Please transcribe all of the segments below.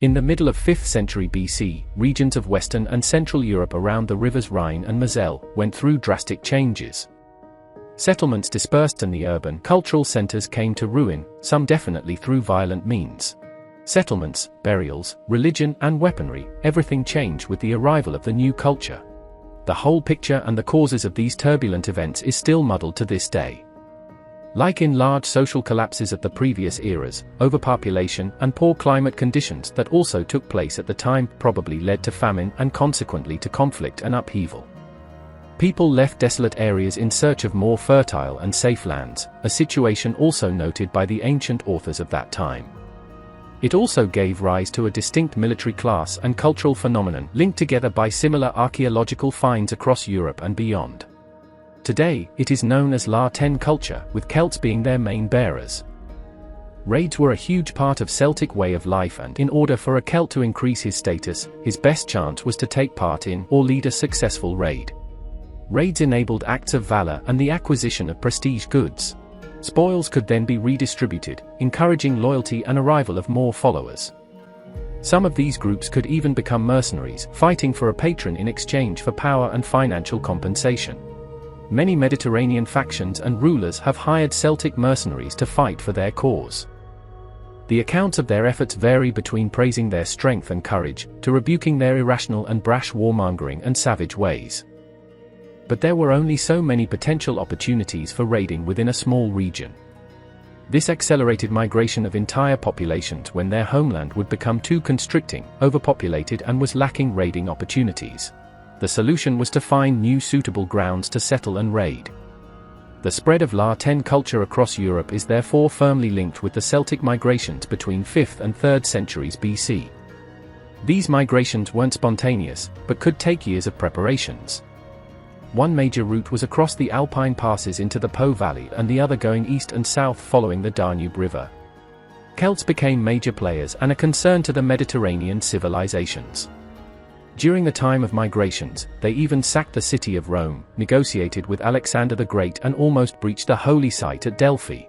In the middle of 5th century BC, regions of Western and Central Europe around the rivers Rhine and Moselle went through drastic changes. Settlements dispersed and the urban cultural centers came to ruin, some definitely through violent means. Settlements, burials, religion and weaponry, everything changed with the arrival of the new culture. The whole picture and the causes of these turbulent events is still muddled to this day. Like in large social collapses of the previous eras, overpopulation and poor climate conditions that also took place at the time probably led to famine and consequently to conflict and upheaval. People left desolate areas in search of more fertile and safe lands, a situation also noted by the ancient authors of that time. It also gave rise to a distinct military class and cultural phenomenon linked together by similar archeological finds across Europe and beyond. Today, it is known as La Tène culture, with Celts being their main bearers. Raids were a huge part of Celtic way of life, and in order for a Celt to increase his status, his best chance was to take part in or lead a successful raid. Raids enabled acts of valor and the acquisition of prestige goods. Spoils could then be redistributed, encouraging loyalty and arrival of more followers. Some of these groups could even become mercenaries, fighting for a patron in exchange for power and financial compensation. Many Mediterranean factions and rulers have hired Celtic mercenaries to fight for their cause. The accounts of their efforts vary between praising their strength and courage, to rebuking their irrational and brash warmongering and savage ways. But there were only so many potential opportunities for raiding within a small region. This accelerated migration of entire populations when their homeland would become too constricting, overpopulated and was lacking raiding opportunities. The solution was to find new suitable grounds to settle and raid. The spread of La Tène culture across Europe is therefore firmly linked with the Celtic migrations between 5th and 3rd centuries BC. These migrations weren't spontaneous, but could take years of preparations. One major route was across the Alpine passes into the Po Valley and the other going east and south following the Danube River. Celts became major players and a concern to the Mediterranean civilizations. During the time of migrations, they even sacked the city of Rome, negotiated with Alexander the Great and almost breached the holy site at Delphi.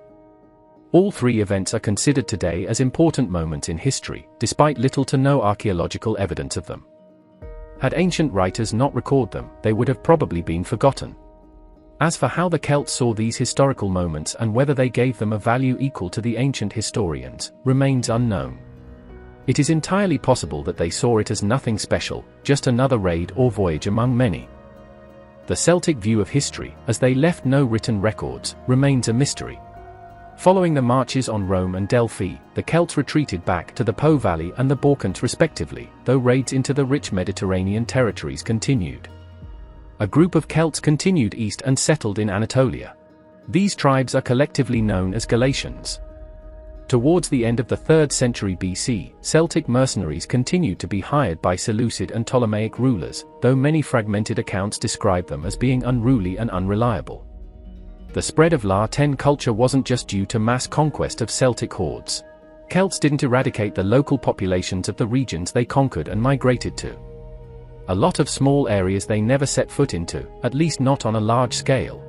All three events are considered today as important moments in history, despite little to no archaeological evidence of them. Had ancient writers not recorded them, they would have probably been forgotten. As for how the Celts saw these historical moments and whether they gave them a value equal to the ancient historians, remains unknown. It is entirely possible that they saw it as nothing special, just another raid or voyage among many. The Celtic view of history, as they left no written records, remains a mystery. Following the marches on Rome and Delphi, the Celts retreated back to the Po Valley and the Balkans respectively, though raids into the rich Mediterranean territories continued. A group of Celts continued east and settled in Anatolia. These tribes are collectively known as Galatians. Towards the end of the 3rd century BC, Celtic mercenaries continued to be hired by Seleucid and Ptolemaic rulers, though many fragmented accounts describe them as being unruly and unreliable. The spread of La Tène culture wasn't just due to mass conquest of Celtic hordes. Celts didn't eradicate the local populations of the regions they conquered and migrated to. A lot of small areas they never set foot into, at least not on a large scale.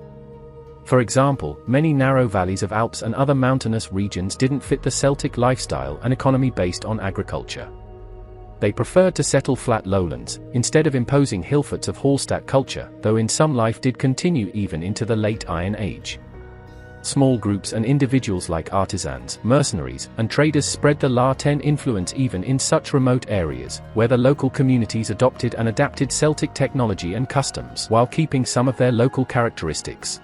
For example, many narrow valleys of Alps and other mountainous regions didn't fit the Celtic lifestyle and economy based on agriculture. They preferred to settle flat lowlands, instead of imposing hillforts of Hallstatt culture, though in some life did continue even into the late Iron Age. Small groups and individuals like artisans, mercenaries, and traders spread the La Tène influence even in such remote areas, where the local communities adopted and adapted Celtic technology and customs while keeping some of their local characteristics.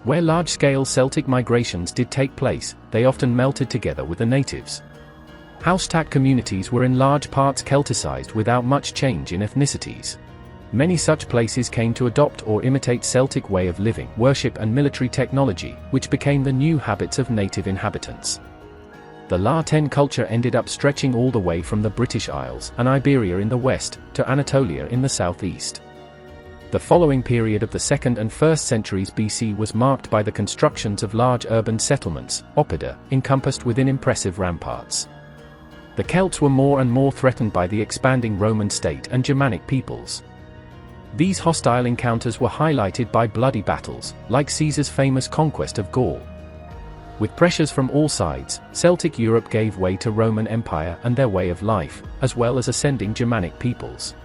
Where large-scale Celtic migrations did take place, they often melted together with the natives. Hallstatt communities were in large parts Celticized without much change in ethnicities. Many such places came to adopt or imitate Celtic way of living, worship and military technology, which became the new habits of native inhabitants. The La Tène culture ended up stretching all the way from the British Isles and Iberia in the west, to Anatolia in the southeast. The following period of the 2nd and 1st centuries BC was marked by the constructions of large urban settlements, oppida, encompassed within impressive ramparts. The Celts were more and more threatened by the expanding Roman state and Germanic peoples. These hostile encounters were highlighted by bloody battles, like Caesar's famous conquest of Gaul. With pressures from all sides, Celtic Europe gave way to Roman Empire and their way of life, as well as ascending Germanic peoples.